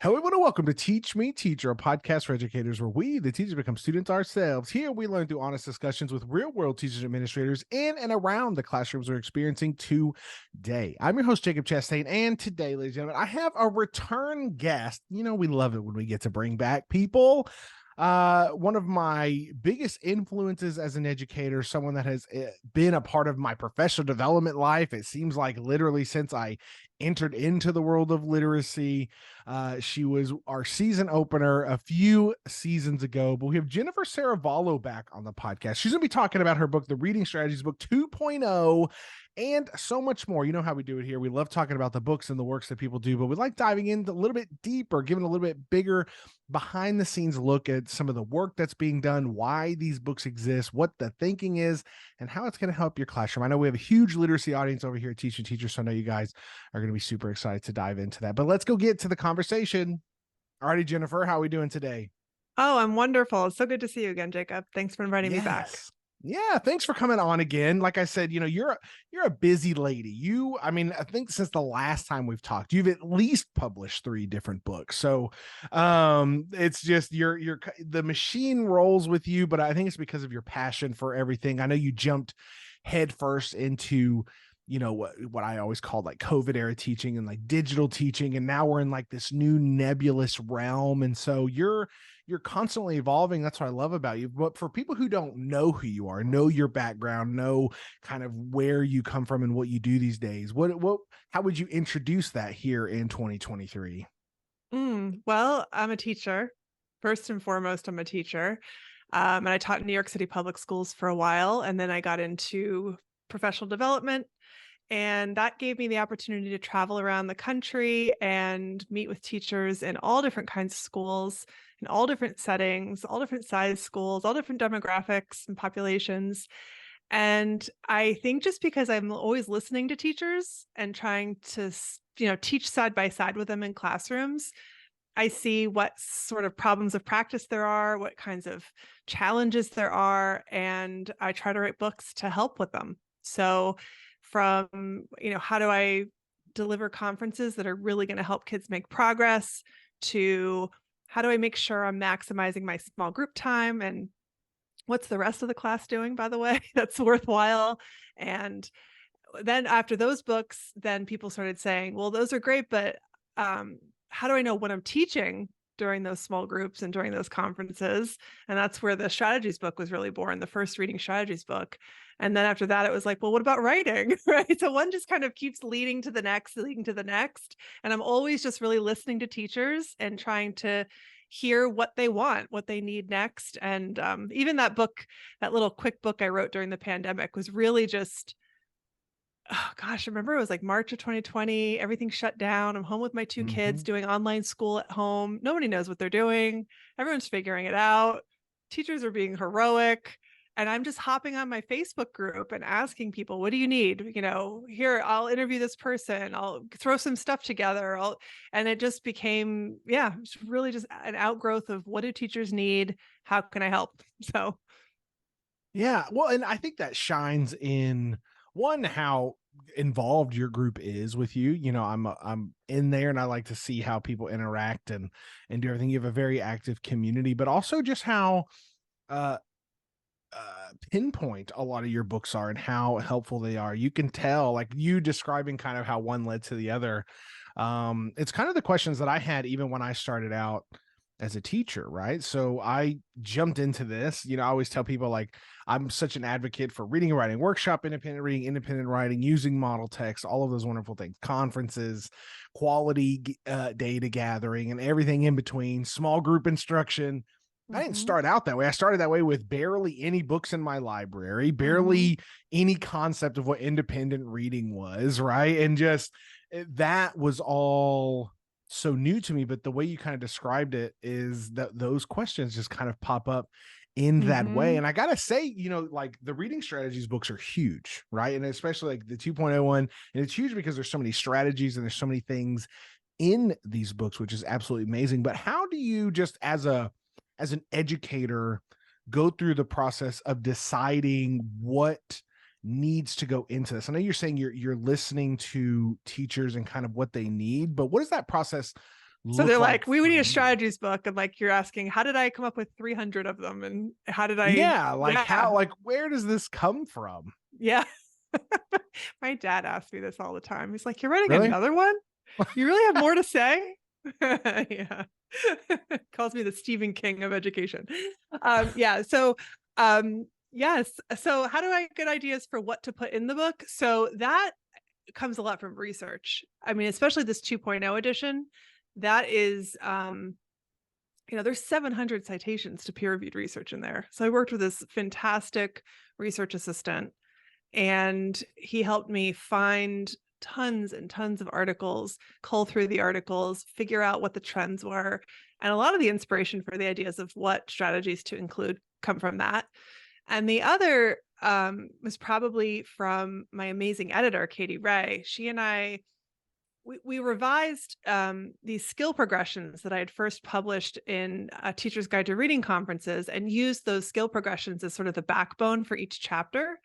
Hello, everyone, and welcome to Teach Me Teacher, a podcast for educators where we, the teachers, become students ourselves. Here we learn through honest discussions with real-world teachers and administrators in and around the classrooms we're experiencing today. I'm your host, Jacob Chastain, and today, ladies and gentlemen, I have a return guest. You know, we love it when we get to bring back people. One of my biggest influences as an educator, someone that has been a part of my professional development life. It seems like literally since I entered into the world of literacy. She was our season opener a few seasons ago, but we have Jennifer Serravallo back on the podcast. She's going to be talking about her book, The Reading Strategies Book 2.0, and so much more. You know how we do it here. We love talking about the books and the works that people do, but we like diving into a little bit deeper, giving a little bit bigger behind the scenes look at some of the work that's being done, why these books exist, what the thinking is, and how it's going to help your classroom. I know we have a huge literacy audience over here at Teach Me Teacher, so I know you guys are going to be super excited to dive into that. But let's go get to the conversation. Alrighty, Jennifer, how are we doing today? Oh, I'm wonderful. It's so good to see you again, Jacob. Thanks for inviting me back. Yeah, thanks for coming on again. Like I said, you know, you're a busy lady. I think since the last time we've talked, you've at least published 3 different books. So it's just the machine rolls with you, but I think it's because of your passion for everything. I know you jumped headfirst into what I always called like COVID era teaching and like digital teaching. And now we're in like this new nebulous realm. And so you're constantly evolving. That's what I love about you. But for people who don't know who you are, know your background, know kind of where you come from and what you do these days, how would you introduce that here in 2023? Well, I'm a teacher. First and foremost, I'm a teacher. And I taught in New York City public schools for a while. And then I got into professional development. And that gave me the opportunity to travel around the country and meet with teachers in all different kinds of schools, in all different settings, all different size schools, all different demographics and populations. And I think just because I'm always listening to teachers and trying to, teach side by side with them in classrooms, I see what sort of problems of practice there are, what kinds of challenges there are, and I try to write books to help with them. So from, how do I deliver conferences that are really going to help kids make progress, to how do I make sure I'm maximizing my small group time, and what's the rest of the class doing, by the way, that's worthwhile. And then after those books, then people started saying, well, those are great, but how do I know what I'm teaching during those small groups and during those conferences? And that's where the strategies book was really born, the first reading strategies book. And then after that, it was like, well, what about writing? Right. So one just kind of keeps leading to the next, leading to the next. And I'm always just really listening to teachers and trying to hear what they want, what they need next. And even that book, that little quick book I wrote during the pandemic was really just, oh gosh, I remember it was like March of 2020, everything shut down. I'm home with my 2 kids doing online school at home. Nobody knows what they're doing. Everyone's figuring it out. Teachers are being heroic. And I'm just hopping on my Facebook group and asking people, what do you need? Here, I'll interview this person. I'll throw some stuff together. And it just became, it's really just an outgrowth of what do teachers need? How can I help? So. Yeah. Well, and I think that shines in one, how involved your group is with you. I'm in there and I like to see how people interact and do everything. You have a very active community, but also just how pinpoint a lot of your books are and how helpful they are. You can tell, like you describing kind of how one led to the other. It's kind of the questions that I had even when I started out as a teacher, right? So I jumped into this. I always tell people, like, I'm such an advocate for reading and writing workshop, independent reading, independent writing, using model text, all of those wonderful things, conferences, quality data gathering, and everything in between, small group instruction. I didn't start out that way. I started that way with barely any books in my library, barely any concept of what independent reading was, right? And just that was all so new to me. But the way you kind of described it is that those questions just kind of pop up in that way. And I gotta say, like the reading strategies books are huge, right? And especially like the 2.0 one, and it's huge because there's so many strategies and there's so many things in these books, which is absolutely amazing. But how do you, just as an educator, go through the process of deciding what needs to go into this? I know you're saying you're listening to teachers and kind of what they need, but what does that process So they're look like like, we for need a you? strategies book. And like, you're asking, how did I come up with 300 of them? And how did I, Yeah, like how, yeah, like where does this come from? yeah. My dad asks me this all the time. He's like, you're writing Really? another one? You really have more to say? Yeah. Calls me the Stephen King of education. Yeah. So, yes. So how do I get ideas for what to put in the book? So that comes a lot from research. I mean, especially this 2.0 edition, that is, there's 700 citations to peer-reviewed research in there. So I worked with this fantastic research assistant, and he helped me find tons and tons of articles, cull through the articles, figure out what the trends were. And a lot of the inspiration for the ideas of what strategies to include come from that. And the other was probably from my amazing editor, Katie Ray. She and I, we revised these skill progressions that I had first published in a Teacher's Guide to Reading conferences, and used those skill progressions as sort of the backbone for each chapter,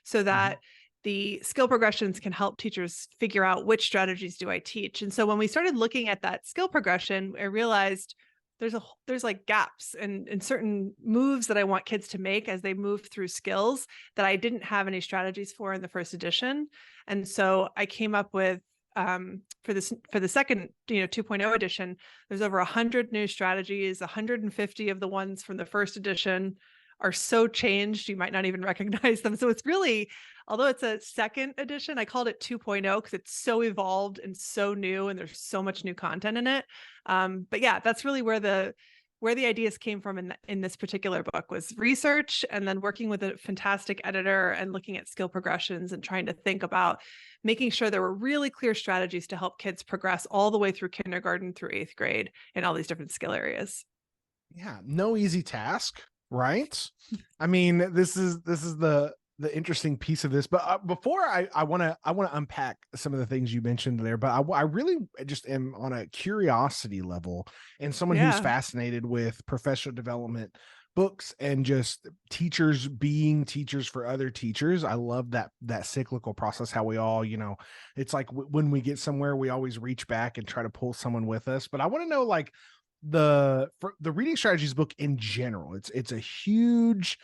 so Mhm. that the skill progressions can help teachers figure out which strategies do I teach. And so when we started looking at that skill progression, I realized there's like gaps and certain moves that I want kids to make as they move through skills that I didn't have any strategies for in the first edition. And so I came up with, for the second 2.0 edition, there's over 100 new strategies. 150 of the ones from the first edition are so changed you might not even recognize them. So it's really, although it's a second edition, I called it 2.0 because it's so evolved and so new, and there's so much new content in it. But yeah, that's really where the ideas came from in this particular book, was research, and then working with a fantastic editor and looking at skill progressions and trying to think about making sure there were really clear strategies to help kids progress all the way through kindergarten through 8th grade in all these different skill areas. Yeah, no easy task, right? I mean, this is the interesting piece of this. But before I want to unpack some of the things you mentioned there. But I really just am on a curiosity level, and someone who's Yeah. fascinated with professional development books and just teachers being teachers for other teachers. I love that cyclical process. How we all, it's like when we get somewhere, we always reach back and try to pull someone with us. But I want to know, like, for the reading strategies book in general, it's a huge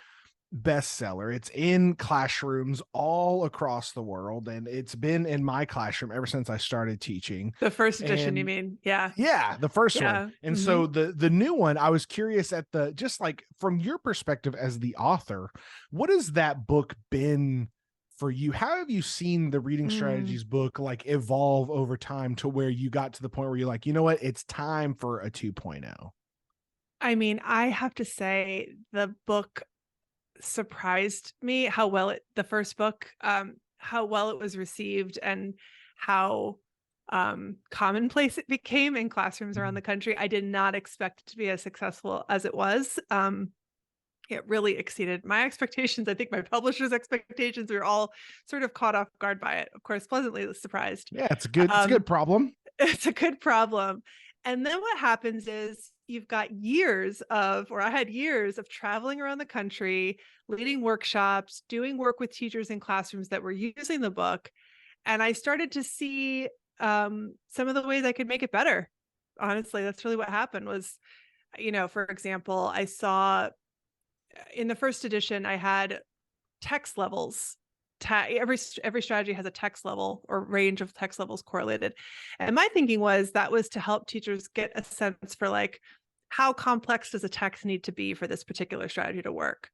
bestseller. It's in classrooms all across the world, and it's been in my classroom ever since I started teaching. The first edition, you And mean? Yeah. yeah, the first one. Yeah. And so the new one, I was curious at the, just like from your perspective as the author, what has that book been for you? How have you seen the reading Mm. strategies book like evolve over time to where you got to the point where you're like, you know what, it's time for a 2.0? I mean, I have to say the book surprised me how well the first book, how well it was received, and how commonplace it became in classrooms around the country. I did not expect it to be as successful as it was. It really exceeded my expectations. I think my publisher's expectations. We were all sort of caught off guard by it. Of course, pleasantly surprised. Yeah, it's a good Um, problem. it's a good problem. And then what happens is you've got I had years of traveling around the country, leading workshops, doing work with teachers in classrooms that were using the book. And I started to see some of the ways I could make it better. Honestly, that's really what happened was, for example, I saw in the first edition, I had text levels. Every strategy has a text level or range of text levels correlated. And my thinking was that was to help teachers get a sense for, like, how complex does a text need to be for this particular strategy to work.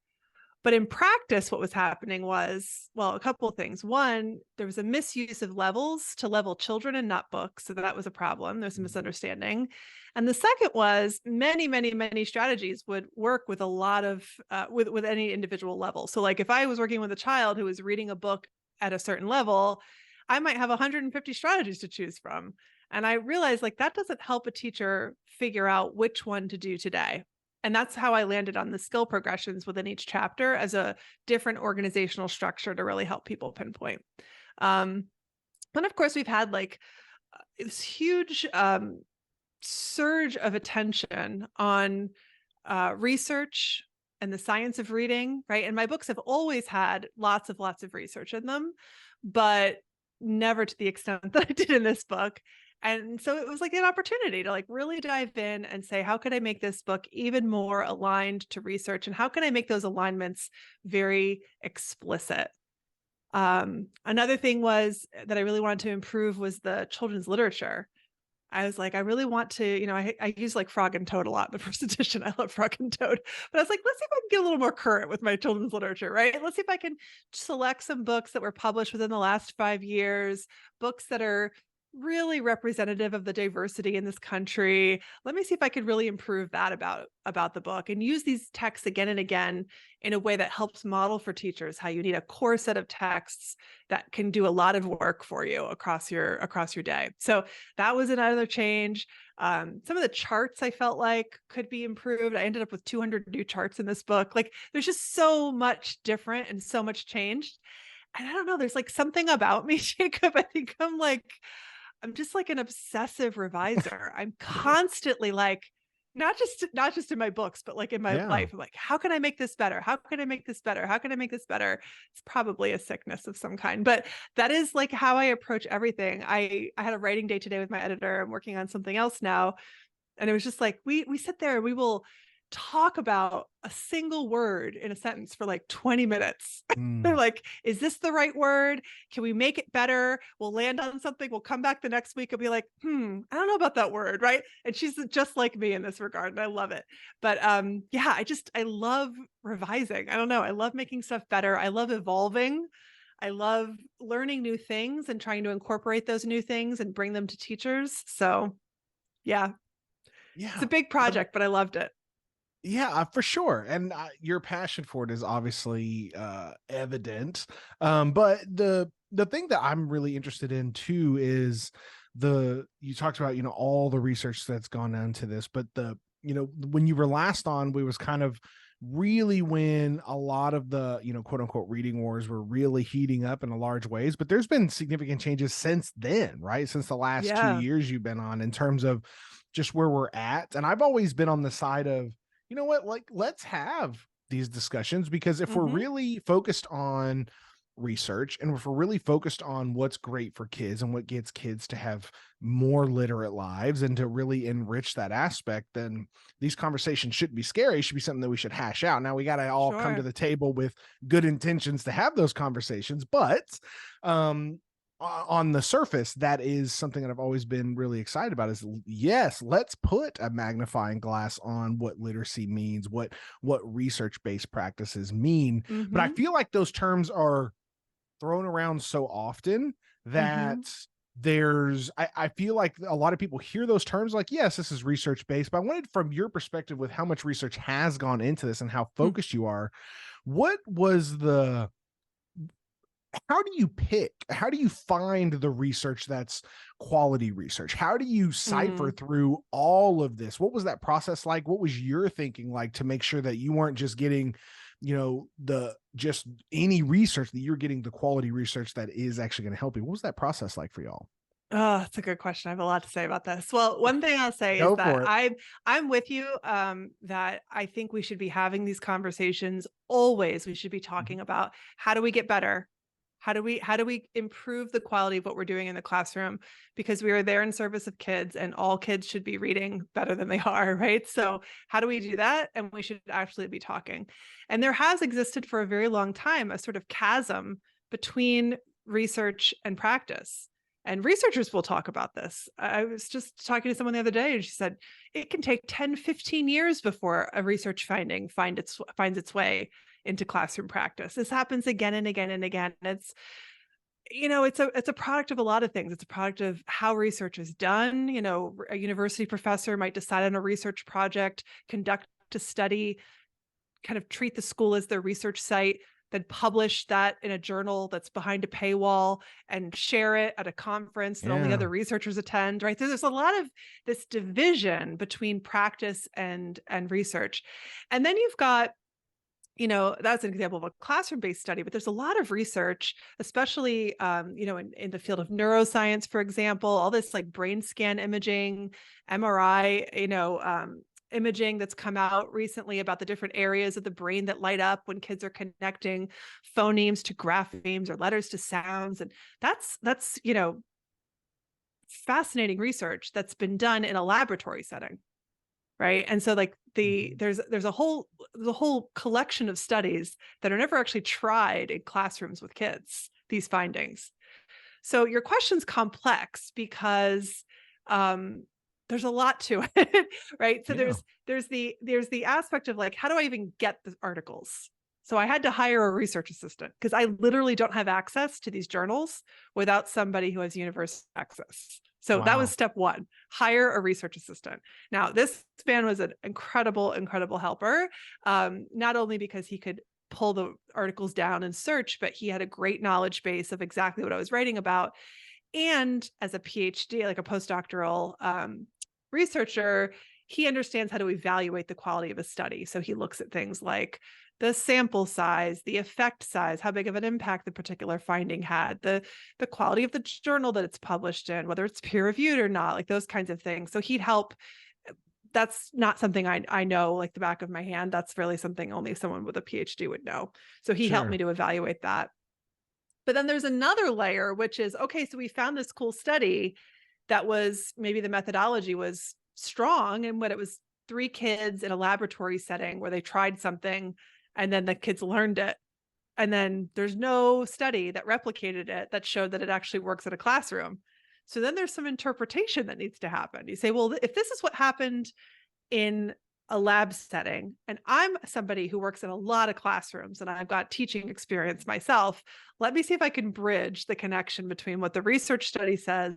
But in practice, what was happening was, well, a couple of things. One, there was a misuse of levels to level children and not books. So that was a problem. There's a misunderstanding. And the second was many, many, many strategies would work with a lot of, with any individual level. So like if I was working with a child who was reading a book at a certain level, I might have 150 strategies to choose from. And I realized, like, that doesn't help a teacher figure out which one to do today. And that's how I landed on the skill progressions within each chapter as a different organizational structure to really help people pinpoint. Um, and of course, we've had like this huge surge of attention on research and the science of reading, right? And my books have always had lots of research in them, but never to the extent that I did in this book. And so it was like an opportunity to like really dive in and say, how could I make this book even more aligned to research? And how can I make those alignments very explicit? Another thing was that I really wanted to improve was the children's literature. I was like, I really want to, I use like Frog and Toad a lot, the first edition. I love Frog and Toad. But I was like, let's see if I can get a little more current with my children's literature, right? Let's see if I can select some books that were published within the last 5 years, books that are really representative of the diversity in this country. Let me see if I could really improve that about the book and use these texts again and again in a way that helps model for teachers how you need a core set of texts that can do a lot of work for you across your day. So that was another change. Some of the charts I felt like could be improved. I ended up with 200 new charts in this book. Like there's just so much different and so much changed. And I don't know, there's like something about me, Jacob. I think I'm just like an obsessive reviser. I'm constantly like, not just in my books, but like in my Yeah. life. I'm like, how can I make this better? How can I make this better? How can I make this better? It's probably a sickness of some kind, but that is like how I approach everything. I had a writing day today with my editor. I'm working on something else now. And it was just like, we sit there and we will talk about a single word in a sentence for like 20 minutes. They're Mm. like, is this the right word? Can we make it better? We'll land on something. We'll come back the next week and be like, I don't know about that word. Right. And she's just like me in this regard. And I love it. But yeah, I love revising. I don't know. I love making stuff better. I love evolving. I love learning new things and trying to incorporate those new things and bring them to teachers. So yeah, it's a Yeah. big project, but I loved it. Yeah, for sure. And your passion for it is obviously evident. But the thing that I'm really interested in too is the you talked about, all the research that's gone into this, but when you were last on, we was kind of really when a lot of the, quote unquote reading wars were really heating up in a large ways. But there's been significant changes since then, right? Since the last two Yeah. years you've been on in terms of just where we're at. And I've always been on the side of, you know what, like let's have these discussions, because if we're Mhm. really focused on research and if we're really focused on what's great for kids and what gets kids to have more literate lives and to really enrich that aspect, then these conversations shouldn't be scary. It should be something that we should hash out. Now we got to all come to Sure. the table with good intentions to have those conversations, but um on the surface, that is something that I've always been really excited about is yes, let's put a magnifying glass on what literacy means, what research-based practices mean. But I Mhm. feel like those terms are thrown around so often that Mhm. I feel like a lot of people hear those terms like, yes, this is research based, but I wanted from your perspective with how much research has gone into this and how Hmm. focused you are, what was the how do you pick? How do you find the research that's quality research? How do you cipher Mm. through all of this? What was that process like? What was your thinking like to make sure that you weren't just getting, the just any research, that you're getting the quality research that is actually going to help you? What was that process like for y'all? Oh, that's a good question. I have a lot to say about this. Well, one thing I'll say is Go that for it. I'm with you, that I think we should be having these conversations always. We should be Mhm. talking about how do we get better? How do we improve the quality of what we're doing in the classroom? Because we are there in service of kids and all kids should be reading better than they are, right? So how do we do that? And we should actually be talking. And there has existed for a very long time a sort of chasm between research and practice. And researchers will talk about this. I was just talking to someone the other day and she said it can take 10, 15 years before a research finding finds its way into classroom practice. This happens again and again and again. It's it's a product of a lot of things. It's a product of how research is done. A university professor might decide on a research project, conduct a study, kind of treat the school as their research site, then publish that in a journal that's behind a paywall and share it at a conference that only Yeah. other researchers attend, right? There's a lot of this division between practice and research. And then you've got that's an example of a classroom-based study, but there's a lot of research, especially, in the field of neuroscience, for example, all this like brain scan imaging, MRI, imaging that's come out recently about the different areas of the brain that light up when kids are connecting phonemes to graphemes or letters to sounds. And that's fascinating research that's been done in a laboratory setting. Right. And so like Mhm. there's a whole collection of studies that are never actually tried in classrooms with kids, these findings. So your question's complex because um, there's a lot to it, right? So Yeah. there's the aspect of like, how do I even get the articles? So I had to hire a research assistant because I literally don't have access to these journals without somebody who has universal access. So that was Wow. step one, hire a research assistant. Now, this man was an incredible, incredible helper, not only because he could pull the articles down and search, but he had a great knowledge base of exactly what I was writing about. And as a PhD, like a postdoctoral researcher, he understands how to evaluate the quality of a study. So he looks at things like the sample size, the effect size, how big of an impact the particular finding had, the quality of the journal that it's published in, whether it's peer reviewed or not, like those kinds of things. So he'd help. That's not something I know like the back of my hand. That's really something only someone with a PhD would know. So he helped me Sure. to evaluate that. But then there's another layer, which is okay, so we found this cool study that was maybe the methodology was strong and what it was three kids in a laboratory setting where they tried something and then the kids learned it. And then there's no study that replicated it that showed that it actually works in a classroom. So then there's some interpretation that needs to happen. You say, well, if this is what happened in a lab setting, and I'm somebody who works in a lot of classrooms and I've got teaching experience myself, let me see if I can bridge the connection between what the research study says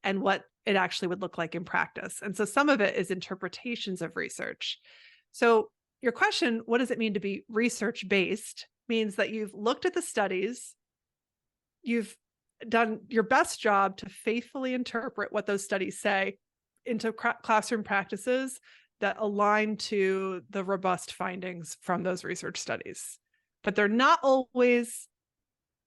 and what it actually would look like in practice. And so some of it is interpretations of research. So your question, what does it mean to be research based, means that you've looked at the studies, you've done your best job to faithfully interpret what those studies say into classroom practices that align to the robust findings from those research studies. But they're not always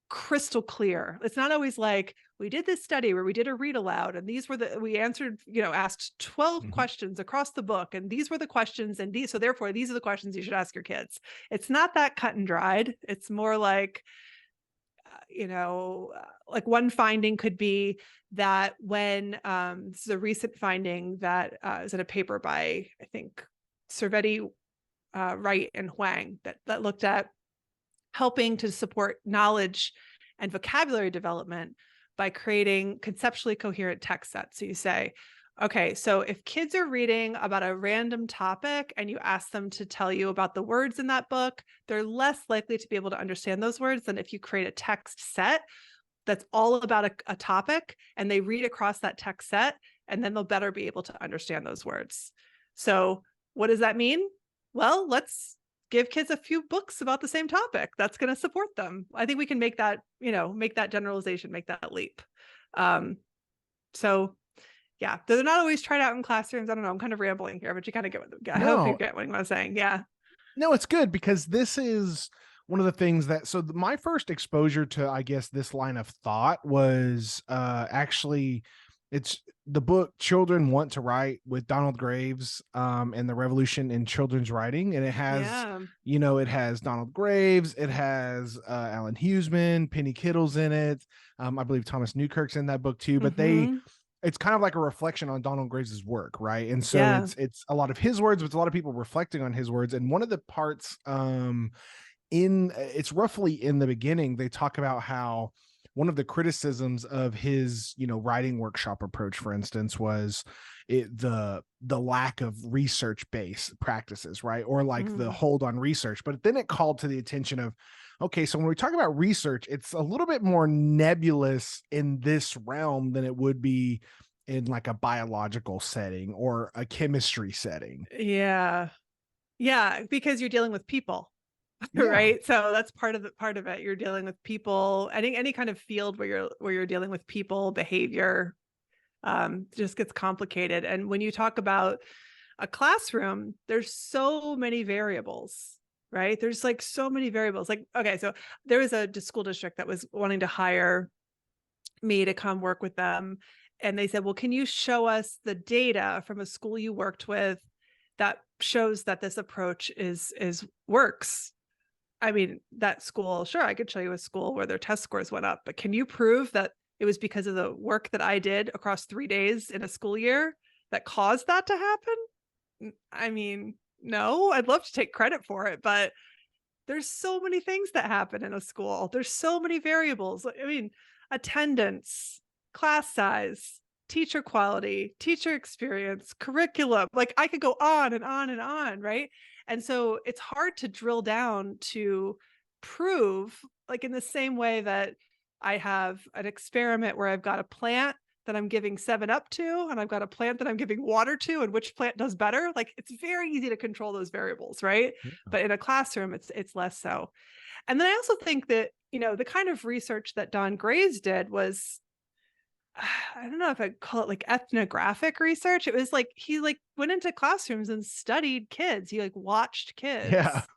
crystal clear. It's not always like we did this study where we did a read aloud and these were we answered, asked 12 Mhm. questions across the book and these were the questions and these, so therefore these are the questions you should ask your kids. It's not that cut and dried. It's more like like one finding could be that when this is a recent finding that is in a paper by, I think, Servetti, Wright, and Huang that looked at helping to support knowledge and vocabulary development by creating conceptually coherent text sets. So you say, okay, so if kids are reading about a random topic and you ask them to tell you about the words in that book, they're less likely to be able to understand those words than if you create a text set that's all about a topic and they read across that text set and then they'll better be able to understand those words. So what does that mean? Well, let's give kids a few books about the same topic. That's going to support them. I think we can make that, make that generalization, make that leap. Um, so yeah, they're not always tried out in classrooms. I don't know. I'm kind of rambling here, but you kind of get what, I hope you No, get what I'm saying. Yeah. no, it's good because this is one of the things that my first exposure to, I guess, this line of thought was actually it's the book Children Want to Write with Donald Graves and the Revolution in Children's Writing. And it has, Yeah. it has Donald Graves, it has Alan Huseman, Penny Kittle's in it. I believe Thomas Newkirk's in that book too, but Hmm. it's kind of like a reflection on Donald Graves's work, right? And so Yeah. it's a lot of his words, but it's a lot of people reflecting on his words. And one of the parts in it's roughly in the beginning, they talk about how one of the criticisms of his, writing workshop approach, for instance, was the lack of research based practices, right? Or like the Mm. hold on research. But then it called to the attention of, okay, so when we talk about research, it's a little bit more nebulous in this realm than it would be in like a biological setting or a chemistry setting. Yeah. Yeah, because you're dealing with people, Yeah. right? So that's part of it. You're dealing with people. Any kind of field where you're dealing with people, behavior, just gets complicated. And when you talk about a classroom, there's so many variables, right? There's like so many variables. Like, okay, so there was a school district that was wanting to hire me to come work with them. And they said, well, can you show us the data from a school you worked with that shows that this approach is works? I mean, that school, sure, I could show you a school where their test scores went up, but can you prove that it was because of the work that I did across 3 days in a school year that caused that to happen? I mean, no, I'd love to take credit for it, but there's so many things that happen in a school. There's so many variables. I mean, attendance, class size, teacher quality, teacher experience, curriculum. Like I could go on and on and on, right? And so it's hard to drill down to prove, like in the same way that I have an experiment where I've got a plant that I'm giving 7 Up to, and I've got a plant that I'm giving water to, and which plant does better. Like it's very easy to control those variables, right? Yeah. But in a classroom, it's less so. And then I also think that, the kind of research that Don Grays did was, I don't know if I'd call it like ethnographic research. It was like he like went into classrooms and studied kids. He like watched Yeah. kids,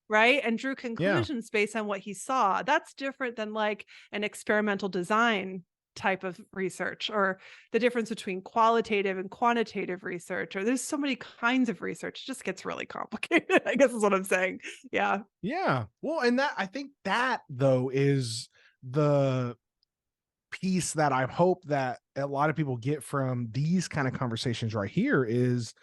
right? And drew Yeah. conclusions based on what he saw. That's different than like an experimental design type of research, or the difference between qualitative and quantitative research, or there's so many kinds of research. It just gets really complicated, I guess is what I'm saying. Yeah. Yeah. Well, and that, I think that though is the piece that I hope that a lot of people get from these kind of conversations right here is,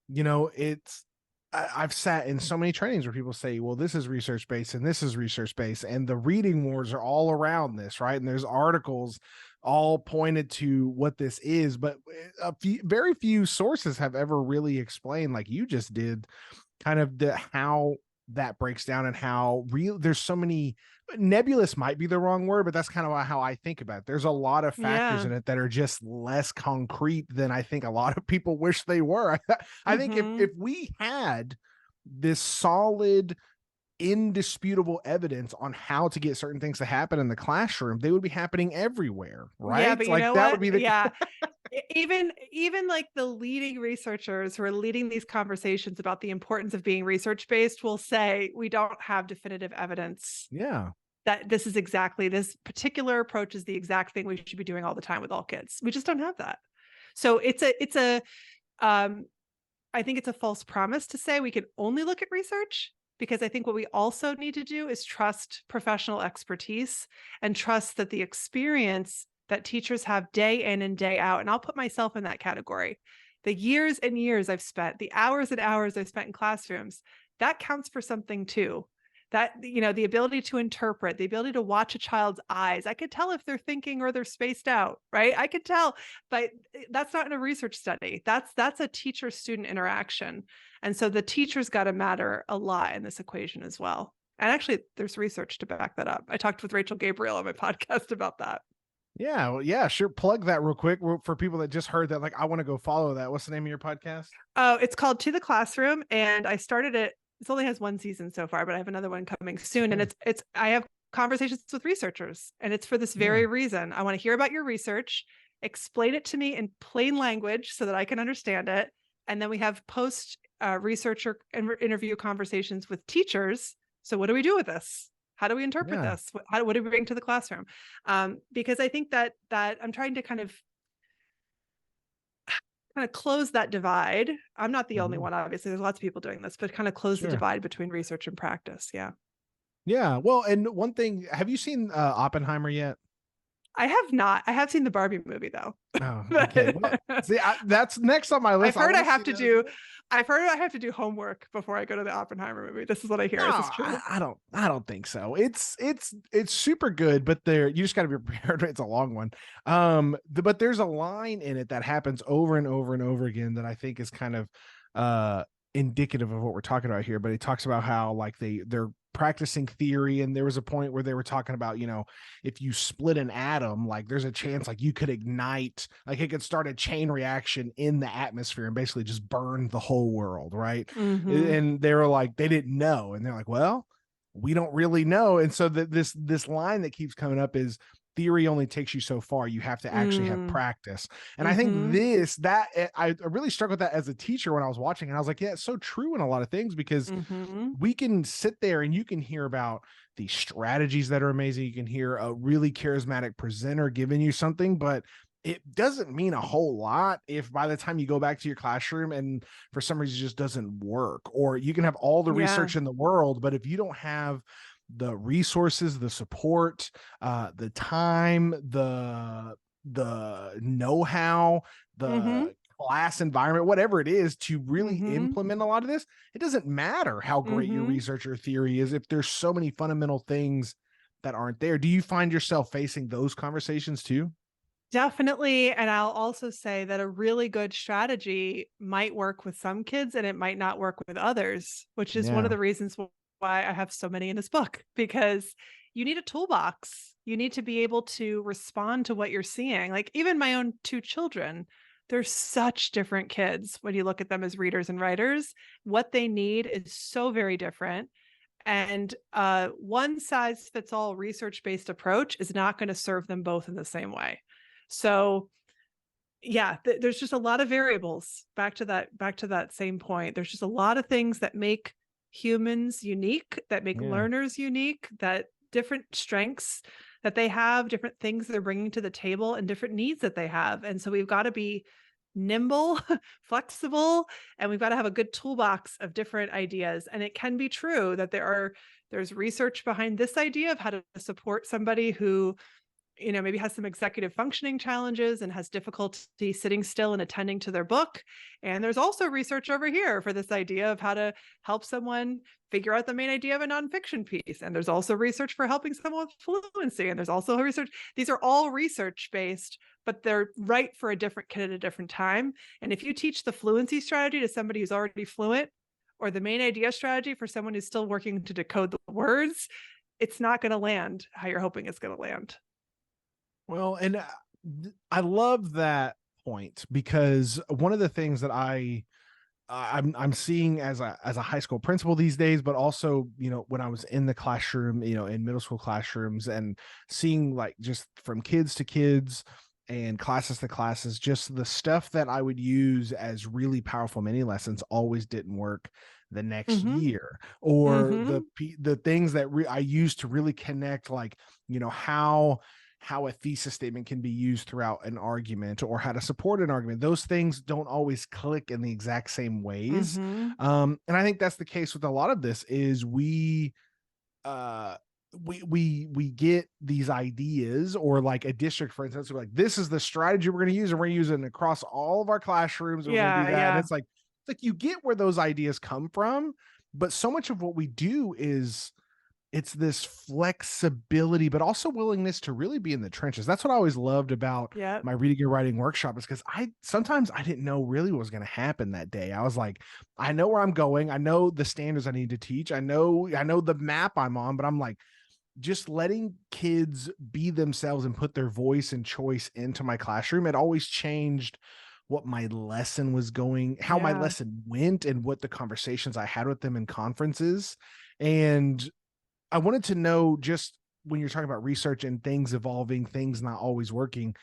it's, I've sat in so many trainings where people say, well, this is research based and this is research based, and the reading wars are all around this, right? And there's articles all pointed to what this is, but very few sources have ever really explained, like you just did, kind of how that breaks down and how real there's so many nebulous might be the wrong word, but that's kind of how I think about it. There's a lot of factors Yeah. in it that are just less concrete than I think a lot of people wish they were. I think Hmm. if we had this solid, indisputable evidence on how to get certain things to happen in the classroom, they would be happening everywhere, Yeah, right? but you Like know that would what? be the Yeah. Even like the leading researchers who are leading these conversations about the importance of being research based will say we don't have definitive evidence yeah. that this particular approach is the exact thing we should be doing all the time with all kids. We just don't have that. So um I think it's a false promise to say we can only look at research, because I think what we also need to do is trust professional expertise and trust that the experience that teachers have day in and day out, and I'll put myself in that category, the years and years I've spent, the hours and hours I've spent in classrooms, that counts for something too. That, the ability to interpret, the ability to watch a child's eyes. I could tell if they're thinking or they're spaced out, right? I could tell, but that's not in a research study. That's a teacher student interaction. And so the teacher's got to matter a lot in this equation as well. And actually, there's research to back that up. I talked with Rachel Gabriel on my podcast about that. Yeah, well, yeah, sure. Plug that real quick for people that just heard that. Like, I want to go follow that. What's the name of your podcast? Oh, it's called To the Classroom, and I started it. It only has one season so far, but I have another one coming soon. And Yeah, it's I have conversations with researchers, and it's for this yeah, very reason. I want to hear about your research, explain it to me in plain language so that I can understand it, and then we have post researcher interview conversations with teachers. So, what do we do with this? How do we interpret yeah. this? What do we bring to the classroom? Because I think that I'm trying to kind of close that divide. I'm not the only Mhm. one, obviously. There's lots of people doing this, but kind of close the Sure. divide between research and practice. Yeah. Yeah. Well, and one thing, have you seen Oppenheimer yet? I have not. I have seen the Barbie movie though. Oh, okay. Well, But see, that's next on my I've list. I heard want I to see have to that as do well. I've heard I have to do homework before I go to the Oppenheimer movie. This is what I No, hear. Is this true? I don't think so. It's super good, but you just got to be prepared. It's a long one. But there's a line in it that happens over and over and over again that I think is kind of uh indicative of what we're talking about here. But he talks about how like they're practicing theory, and there was a point where they were talking about, if you split an atom, like there's a chance like you could ignite, like it could start a chain reaction in the atmosphere and basically just burn the whole world, right? Mm-hmm. And they were like, they didn't know, and they're like, well, we don't really know. And so this line that keeps coming up is, theory only takes you so far. You have to actually have Mm. practice. And I think Mm-hmm. I really struck with that as a teacher when I was watching, and I was like, yeah, it's so true in a lot of things, because Mm-hmm. we can sit there and you can hear about the strategies that are amazing. You can hear a really charismatic presenter giving you something, but it doesn't mean a whole lot if by the time you go back to your classroom and for some reason it just doesn't work. Or you can have all the Yeah. research in the world, but if you don't have the resources, the support, the time, the know-how, Mhm. the class environment, whatever it is, to really Mhm. implement a lot of this. It doesn't matter how great your Mhm. research or theory is if there's so many fundamental things that aren't there. Do you find yourself facing those conversations too? Definitely, and I'll also say that a really good strategy might work with some kids and it might not work with others, which is one of Yeah. the reasons why I have so many in this book, because you need a toolbox. You need to be able to respond to what you're seeing. Like even my own 2 children, they're such different kids when you look at them as readers and writers. What they need is so very different. And one size fits all research based approach is not going to serve them both in the same way. So, yeah, there's just a lot of variables. Back to that same point. There's just a lot of things that make humans unique, that make Yeah. learners unique, that different strengths that they have, different things they're bringing to the table, and different needs that they have. And so we've got to be nimble, flexible, and we've got to have a good toolbox of different ideas. And it can be true that there's research behind this idea of how to support somebody who maybe has some executive functioning challenges and has difficulty sitting still and attending to their book. And there's also research over here for this idea of how to help someone figure out the main idea of a nonfiction piece. And there's also research for helping someone with fluency. And there's also research. These are all research based, but they're right for a different kid at a different time. And if you teach the fluency strategy to somebody who's already fluent, or the main idea strategy for someone who's still working to decode the words, it's not going to land how you're hoping it's going to land. Well, and I love that point because one of the things that I'm seeing as a high school principal these days, but also, when I was in the classroom, in middle school classrooms and seeing like just from kids to kids and classes to classes, just the stuff that I would use as really powerful mini lessons always didn't work the next Mm-hmm. year, or Mm-hmm. the things that I used to really connect, like, how a thesis statement can be used throughout an argument or how to support an argument. Those things don't always click in the exact same ways. Mhm. And I think that's the case with a lot of this is uh we get these ideas, or like a district, for instance, we're like, this is the strategy we're going to use, and we're using it across all of our classrooms, and we're going to do Yeah, that. And yeah. it's like you get where those ideas come from, but so much of what we do is it's this flexibility, but also willingness to really be in the trenches. That's what I always loved about Yep. my reading and writing workshop, is because I sometimes I didn't know really what was going to happen that day. I was like, I know where I'm going. I know the standards I need to teach. I know the map I'm on, but I'm like, just letting kids be themselves and put their voice and choice into my classroom. It always changed what my lesson was going, how my Yeah. lesson went, and what the conversations I had with them in conferences. And I wanted to know, just when you're talking about research and things evolving, things not always working,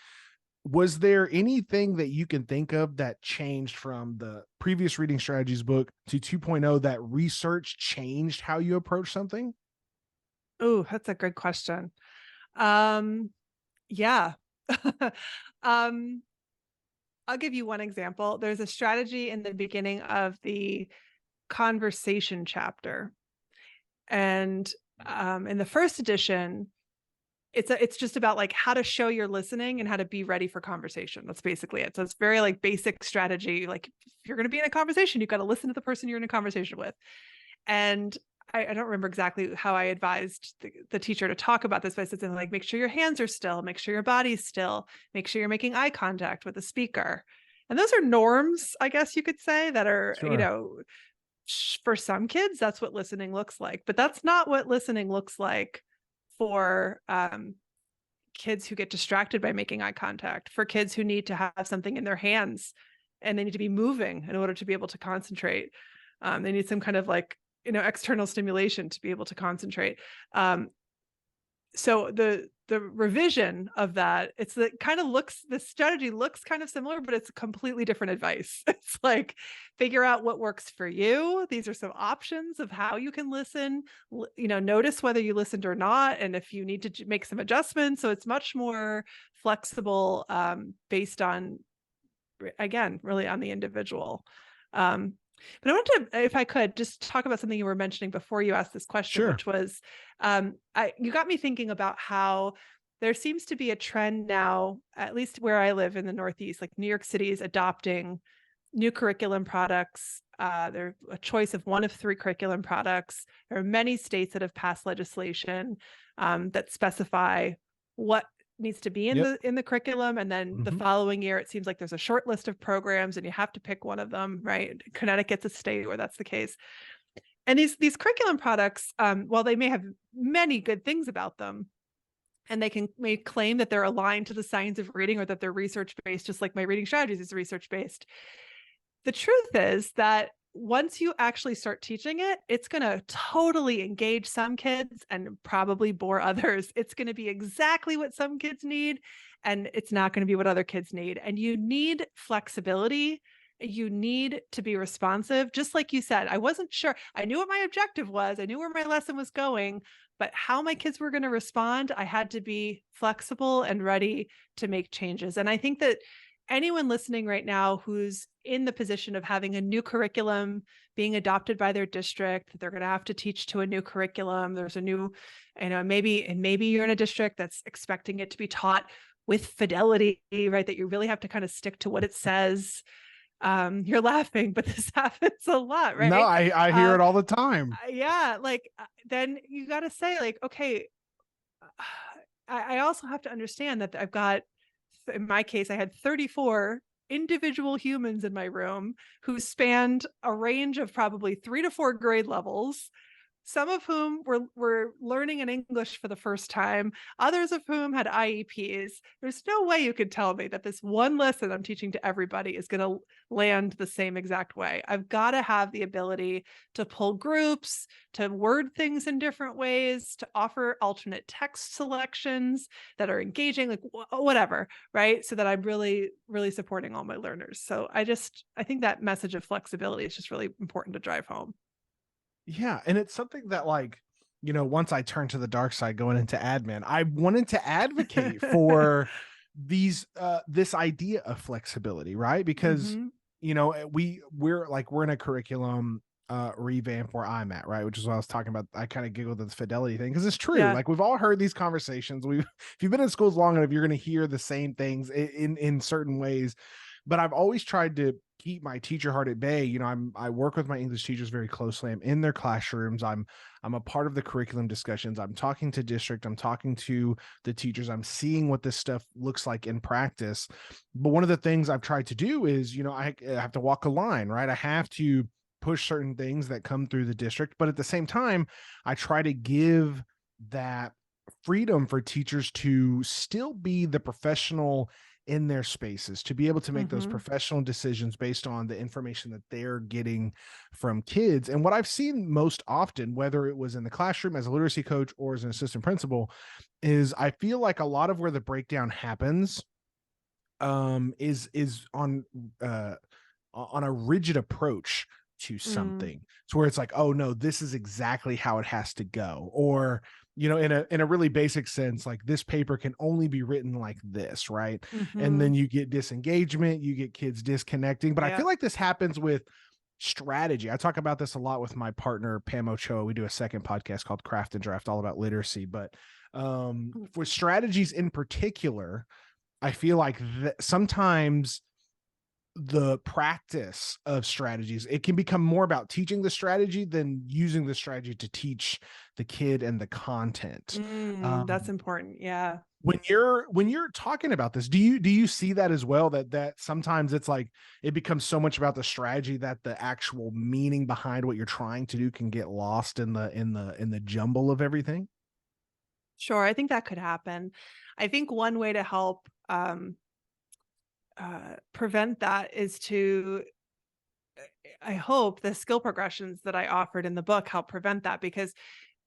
was there anything that you can think of that changed from the previous reading strategies book to 2.0, that research changed how you approach something? Ooh, that's a good question. Um, yeah. Um, I'll give you one example. There's a strategy in the beginning of the conversation chapter. And in the first edition, it's just about like how to show you're listening and how to be ready for conversation. That's basically it. So it's very like basic strategy. Like if you're going to be in a conversation, you've got to listen to the person you're in a conversation with. And I don't remember exactly how I advised the teacher to talk about this, but I said something like, make sure your hands are still, make sure your body's still, make sure you're making eye contact with the speaker. And those are norms, I guess you could say, that are, Sure. for some kids, that's what listening looks like. But that's not what listening looks like for kids who get distracted by making eye contact, for kids who need to have something in their hands and they need to be moving in order to be able to concentrate. They need some kind of like, external stimulation to be able to concentrate. So the revision of that, it's the kind of looks the strategy looks kind of similar, but it's completely different advice. It's like figure out what works for you. These are some options of how you can listen. Notice whether you listened or not, and if you need to make some adjustments. So it's much more flexible, based on, again, really on the individual. But I wanted to, if I could, just talk about something you were mentioning before you asked this question, Sure. which was, you got me thinking about how there seems to be a trend now, at least where I live in the Northeast, like New York City is adopting new curriculum products. They're a choice of one of three curriculum products. There are many states that have passed legislation that specify what needs to be in Yep. the curriculum, and then the Mhm. following year it seems like there's a short list of programs and you have to pick one of them, right? Connecticut's a state where that's the case. And these curriculum products, while they may have many good things about them, and they may claim that they're aligned to the science of reading or that they're research based, just like my reading strategies is research based, the truth is that once you actually start teaching it, it's going to totally engage some kids and probably bore others. It's going to be exactly what some kids need, and it's not going to be what other kids need. And you need flexibility. You need to be responsive. Just like you said, I wasn't sure. I knew what my objective was, I knew where my lesson was going, but how my kids were going to respond, I had to be flexible and ready to make changes. And I think that anyone listening right now who's in the position of having a new curriculum being adopted by their district, they're going to have to teach to a new curriculum. There's a new, maybe you're in a district that's expecting it to be taught with fidelity, right? That you really have to kind of stick to what it says. You're laughing, but this happens a lot, No, right? I hear it Um, all the time. yeah, like then you got to say, like, okay, I also have to understand that I've got, in my case, I had 34 individual humans in my room who spanned a range of probably 3 to 4 grade levels, some of whom were learning in English for the first time, others of whom had IEPs. There's no way you could tell me that this one lesson I'm teaching to everybody is going to land the same exact way. I've got to have the ability to pull groups, to word things in different ways, to offer alternate text selections that are engaging, like whatever, right? So that I'm really, really supporting all my learners. So I think that message of flexibility is just really important to drive home. Yeah, and it's something that, like, once I turned to the dark side going into admin, I wanted to advocate for this idea of flexibility, right? Because, Hmm. we're in a curriculum revamp where I'm at, right? Which is what I was talking about. I kind of giggled at the fidelity thing because it's true. Yeah. Like, we've all heard these conversations. If you've been in schools long enough, you're going to hear the same things in certain ways. But I've always tried to keep my teacher heart at bay. I work with my English teachers very closely. I'm in their classrooms. I'm a part of the curriculum discussions. I'm talking to district. I'm talking to the teachers. I'm seeing what this stuff looks like in practice. But one of the things I've tried to do is, I have to walk a line, right? I have to push certain things that come through the district, but at the same time, I try to give that freedom for teachers to still be the professional in their spaces, to be able to make those Hmm. professional decisions based on the information that they're getting from kids. And what I've seen most often, whether it was in the classroom as a literacy coach or as an assistant principal, is I feel like a lot of where the breakdown happens is on a rigid approach to Mm. something. So where it's like, oh no, this is exactly how it has to go. Or, in a really basic sense, like this paper can only be written like this, right? And Hmm. then you get disengagement, you get kids disconnecting. But I Yeah. feel like this happens with strategy. I talk about this a lot with my partner Pam Ochoa. We do a second podcast called Craft and Draft, all about literacy. But for strategies in particular, I feel like sometimes the practice of strategies, it can become more about teaching the strategy than using the strategy to teach the kid and the content. That's important. Yeah. When you're talking about this, do you see that as well, that sometimes it's like it becomes so much about the strategy that the actual meaning behind what you're trying to do can get lost in the jumble of everything? Sure. I think that could happen. I think one way to help prevent that is to, I hope the skill progressions that I offered in the book help prevent that, because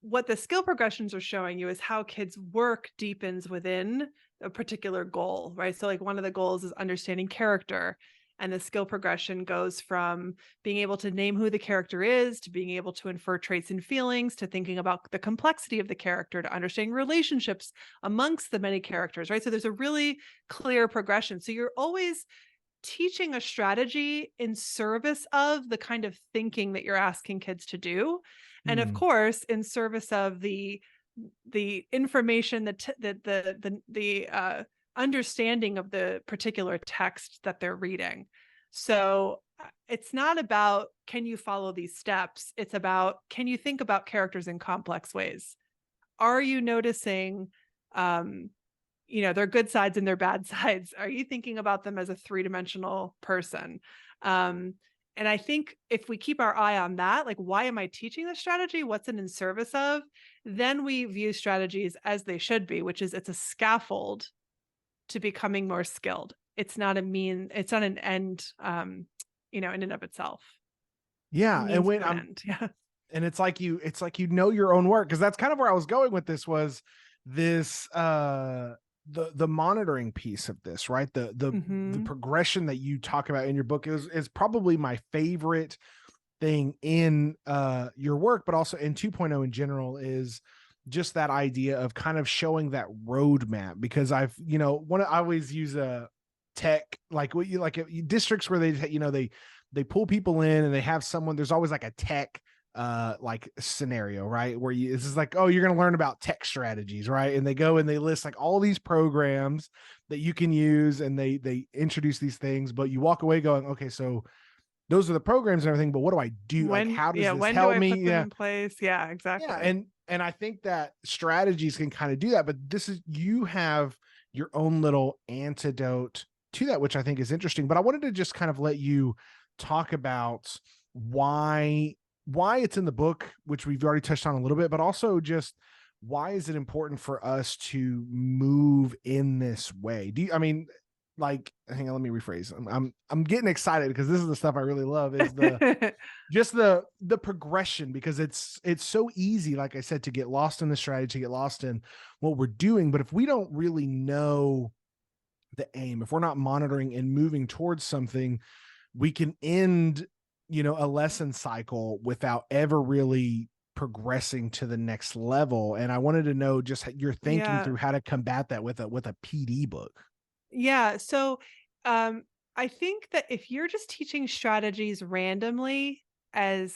what the skill progressions are showing you is how kids' work deepens within a particular goal, right? So, like, one of the goals is understanding character. And the skill progression goes from being able to name who the character is, to being able to infer traits and feelings, to thinking about the complexity of the character, to understanding relationships amongst the many characters, right? So there's a really clear progression. So you're always teaching a strategy in service of the kind of thinking that you're asking kids to do, and of Mm. course in service of the information, the understanding of the particular text that they're reading. So it's not about can you follow these steps, it's about can you think about characters in complex ways. Are you noticing um their good sides and their bad sides? Are you thinking about them as a three-dimensional person? Um, and I think if we keep our eye on that, like, why am I teaching this strategy? What's it in service of? Then we view strategies as they should be, which is it's a scaffold to becoming more skilled. It's not an end, in and of itself. A Yeah. And means when to an I'm, end. Yeah. and it's like, your own work. Cause that's kind of where I was going with this was this, the monitoring piece of this, right? The Hmm. progression that you talk about in your book is probably my favorite thing in your work, but also in 2.0 in general, is just that idea of kind of showing that roadmap. Because I always use a tech, like what you like districts where they pull people in and they have someone, there's always like a tech like scenario, right? Where this is like, oh, you're going to learn about tech strategies, right? And they go and they list like all these programs that you can use, and they introduce these things, but you walk away going, okay, so those are the programs and everything, but what do I do? Like, how does this When do help I me? put them Yeah. in place? Yeah, Yeah. exactly. And I think that strategies can kind of do that, but you have your own little antidote to that, which I think is interesting. But I wanted to just kind of let you talk about why it's in the book, which we've already touched on a little bit, but also just why is it important for us to move in this way? I mean, like, hang on, let me rephrase. I'm getting excited because this is the stuff I really love, is the progression, because it's so easy, like I said, to get lost in the strategy, to get lost in what we're doing. But if we don't really know the aim, if we're not monitoring and moving towards something, we can end, a lesson cycle without ever really progressing to the next level. And I wanted to know just your thinking Yeah. through how to combat that with a PD book. Yeah. So um, I think that if you're just teaching strategies randomly as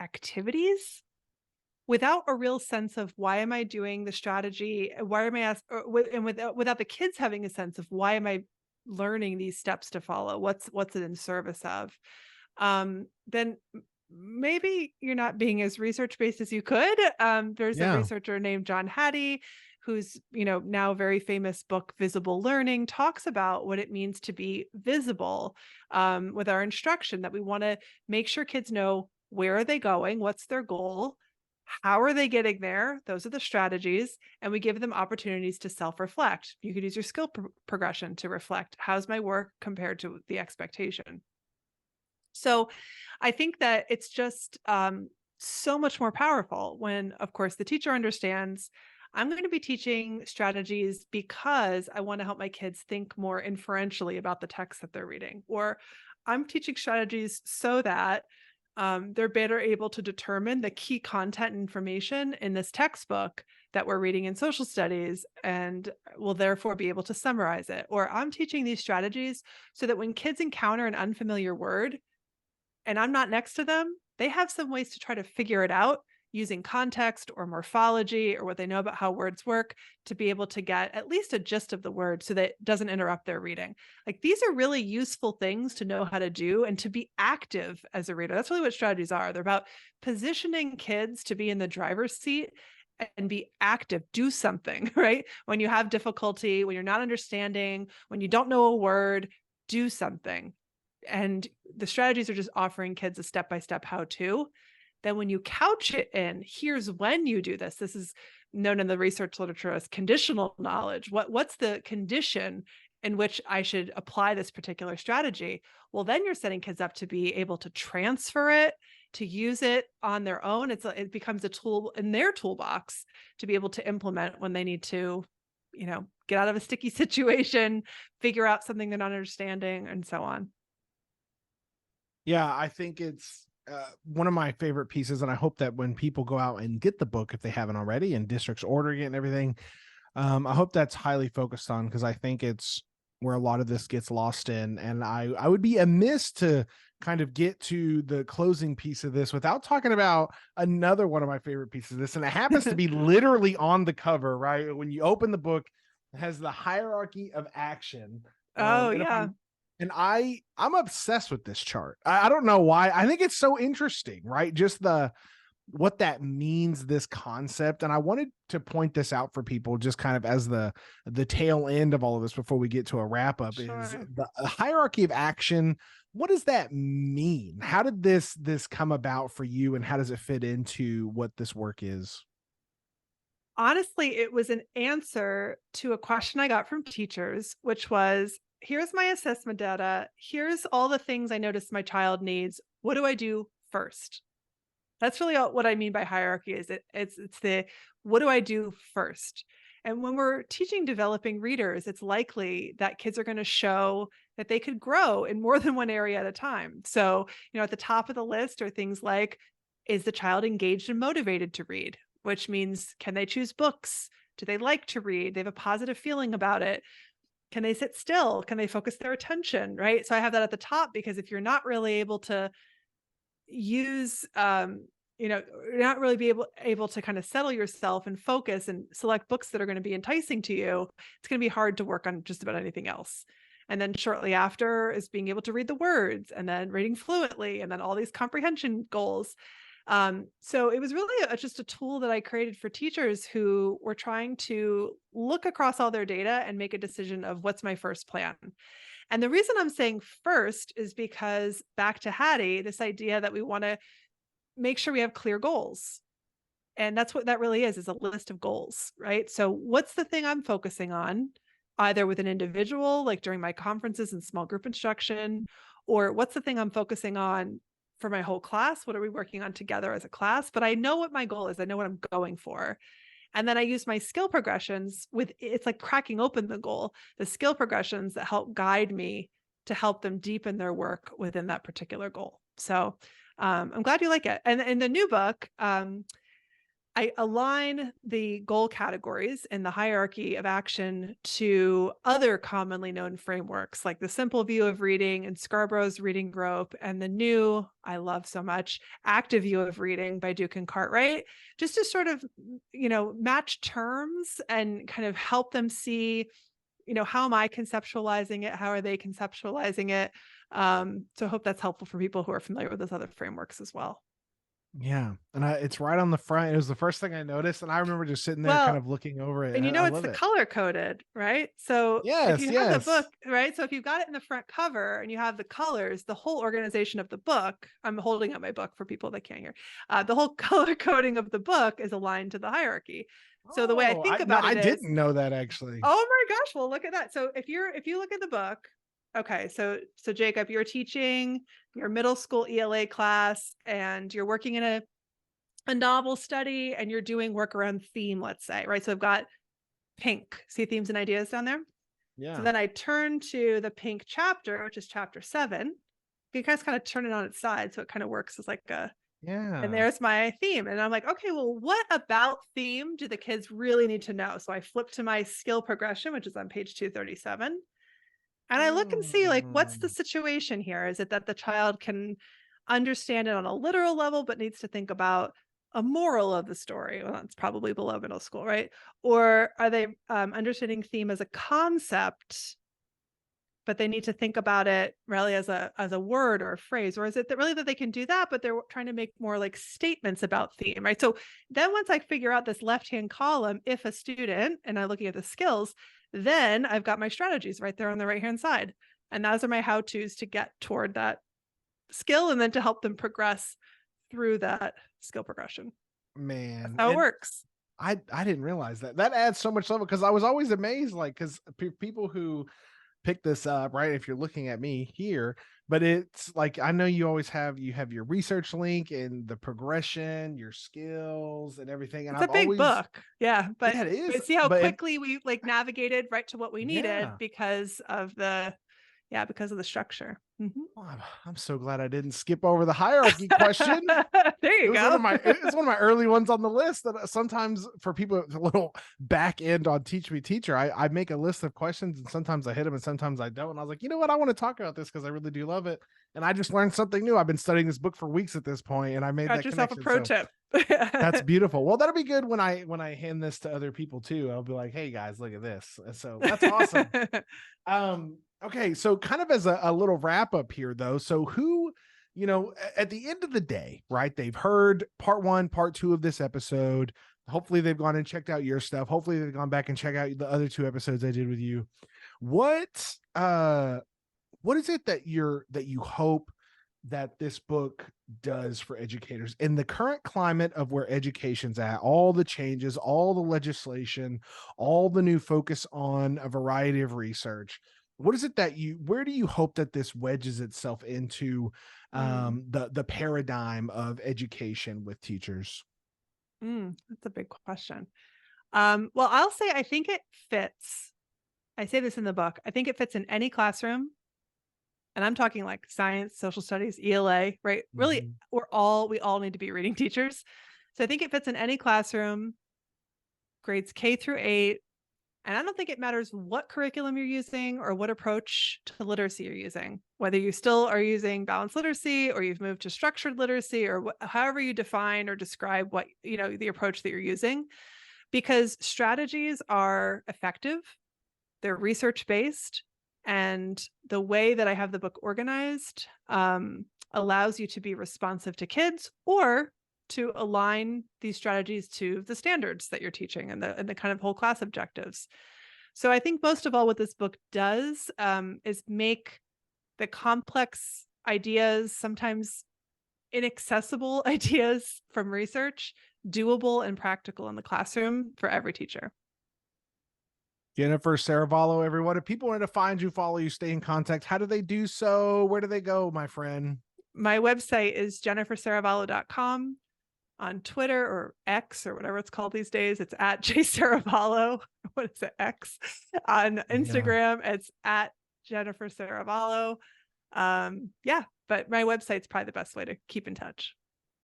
activities without a real sense of why am I doing the strategy, why am I asked, and without the kids having a sense of why am I learning these steps to follow, what's it in service of, then maybe you're not being as research based as you could. There's a Yeah. researcher named John Hattie whose now very famous book Visible Learning talks about what it means to be visible, with our instruction, that we want to make sure kids know where are they going, what's their goal, how are they getting there, those are the strategies, and we give them opportunities to self-reflect. You could use your skill progression to reflect, how's my work compared to the expectation. So I think that it's just so much more powerful when, of course, the teacher understands I'm going to be teaching strategies because I want to help my kids think more inferentially about the text that they're reading, or I'm teaching strategies so that they're better able to determine the key content and information in this textbook that we're reading in social studies and will therefore be able to summarize it. Or I'm teaching these strategies so that when kids encounter an unfamiliar word, and I'm not next to them, they have some ways to try to figure it out using context or morphology or what they know about how words work to be able to get at least a gist of the word so that it doesn't interrupt their reading. Like, these are really useful things to know how to do and to be active as a reader. That's really what strategies are. They're about positioning kids to be in the driver's seat and be active, do something, right? When you have difficulty, when you're not understanding, when you don't know a word, do something. And the strategies are just offering kids a step-by-step how-to. Then when you couch it in, here's when you do this. This is known in the research literature as conditional knowledge. What's the condition in which I should apply this particular strategy? Well, then you're setting kids up to be able to transfer it, to use it on their own. It becomes a tool in their toolbox to be able to implement when they need to, get out of a sticky situation, figure out something they're not understanding, and so on. Yeah, I think it's one of my favorite pieces, and I hope that when people go out and get the book, if they haven't already, and districts ordering it and everything, I hope that's highly focused on, because I think it's where a lot of this gets lost in. And I would be amiss to kind of get to the closing piece of this without talking about another one of my favorite pieces of this. And it happens to be literally on the cover, right? When you open the book, it has the hierarchy of action. Oh, And if yeah. I'm obsessed with this chart. I don't know why. I think it's so interesting, right? Just the what that means, this concept. And I wanted to point this out for people just kind of as the tail end of all of this before we get to a wrap up is Sure. the hierarchy of action. What does that mean? How did this come about for you, and how does it fit into what this work is? Honestly, it was an answer to a question I got from teachers, which was, here's my assessment data. Here's all the things I noticed my child needs. What do I do first? That's really what I mean by hierarchy is it's the what do I do first? And when we're teaching developing readers, it's likely that kids are going to show that they could grow in more than one area at a time. So, at the top of the list are things like, is the child engaged and motivated to read? Which means, can they choose books? Do they like to read? They have a positive feeling about it. Can they sit still? Can they focus their attention? Right. So I have that at the top because if you're not really able to use you're not really be able to kind of settle yourself and focus and select books that are going to be enticing to you, it's going to be hard to work on just about anything else. And then shortly after is being able to read the words and then reading fluently and then all these comprehension goals. So it was really just a tool that I created for teachers who were trying to look across all their data and make a decision of what's my first plan. And the reason I'm saying first is because back to Hattie, this idea that we want to make sure we have clear goals. And that's what that really is a list of goals, right? So what's the thing I'm focusing on, either with an individual, like during my conferences and small group instruction, or what's the thing I'm focusing on for my whole class? What are we working on together as a class? But I know what my goal is. I know what I'm going for. And then I use my skill progressions with, it's like cracking open the skill progressions that help guide me to help them deepen their work within that particular goal. So I'm glad you like it. And in the new book, I align the goal categories in the hierarchy of action to other commonly known frameworks like the simple view of reading and Scarborough's reading rope, and the new, I love so much, active view of reading by Duke and Cartwright, just to sort of, match terms and kind of help them see, how am I conceptualizing it? How are they conceptualizing it? So I hope that's helpful for people who are familiar with those other frameworks as well. Yeah, and it's right on the front. It was the first thing I noticed, and I remember just sitting there kind Well, of looking over it. and I it's love the it. color coded, right? So if Yes, you have the book, yes. right? So if you've got it in the front cover and you have the colors, the whole organization of the book, I'm holding up my book for people that can't hear. The whole color coding of the book is aligned to the hierarchy. So the way I Oh, think no, about I it is, didn't know that actually. oh my gosh, well look at that. So if you look at the book, okay, so Jacob, you're teaching your middle school ELA class and you're working in a novel study and you're doing work around theme, let's say, right? So I've got pink, see themes and ideas down there. So Yeah. then I turn to the pink chapter, which is chapter 7. You guys kind of turn it on its side. So it kind of works as like and Yeah. there's my theme. And I'm like, okay, well, what about theme do the kids really need to know? So I flip to my skill progression, which is on page 237. And I look and see like, what's the Mm. situation here? Is it that the child can understand it on a literal level, but needs to think about a moral of the story? Well, that's probably below middle school, right? Or are they understanding theme as a concept, but they need to think about it really as a word or a phrase? Or is it that really that they can do that, but they're trying to make more like statements about theme, right? So then once I figure out this left-hand column, if a student, and I'm looking at the skills, then I've got my strategies right there on the right-hand side. And those are my how-tos to get toward that skill and then to help them progress through that skill progression. That's Man, how it and works. I didn't realize that. That adds so much level because I was always amazed, like, because people who pick this up, right? If you're looking at me here, but it's like I know you have your research link and the progression, your skills and everything. And It's a I've big always book. Yeah. yeah, But it is. see how But quickly we like navigated right to what we needed yeah, because of the Yeah, because of the structure. Mhm. Oh, I'm so glad I didn't skip over the hierarchy question. There It you was one go. of my it's one of my early ones on the list that sometimes for people a little back end on Teach Me Teacher, I make a list of questions and sometimes I hit them and sometimes I don't. And I was like, you know what? I want to talk about this because I really do love it. And I just learned something new. I've been studying this book for weeks at this point and I made Got that yourself a connection. pro So tip. that's beautiful. Well, that'll be good when I hand this to other people too. I'll be like, hey guys, look at this. So that's awesome. Okay, so kind of as a little wrap up here though. So who, at the end of the day, right? They've heard part one, part two of this episode. Hopefully they've gone and checked out your stuff. Hopefully they've gone back and checked out the other two episodes I did with you. What what is it that you hope that this book does for educators in the current climate of where education's at, all the changes, all the legislation, all the new focus on a variety of research? What is it that where do you hope that this wedges itself into Mm, the paradigm of education with teachers? that's a big question. Well, I'll say I think it fits. I say this in the book. I think it fits in any classroom. And I'm talking like science, social studies, ELA, right? Really, Mhm. we all need to be reading teachers. So I think it fits in any classroom, grades K through 8. And I don't think it matters what curriculum you're using or what approach to literacy you're using, whether you still are using balanced literacy or you've moved to structured literacy or however you define or describe what, the approach that you're using, because strategies are effective. They're research based. And the way that I have the book organized allows you to be responsive to kids or to align these strategies to the standards that you're teaching and the kind of whole class objectives. So I think most of all, what this book does is make the complex ideas, sometimes inaccessible ideas from research, doable and practical in the classroom for every teacher. Jennifer Serravallo, everyone. If people want to find you, follow you, stay in contact, how do they do so? Where do they go, my friend? My website is jenniferserravallo.com. On Twitter or X or whatever it's called these days, it's at jsaravallo. What is it? X. On Yeah. Instagram, it's at Jennifer Serravallo. Yeah, but my website's probably the best way to keep in touch.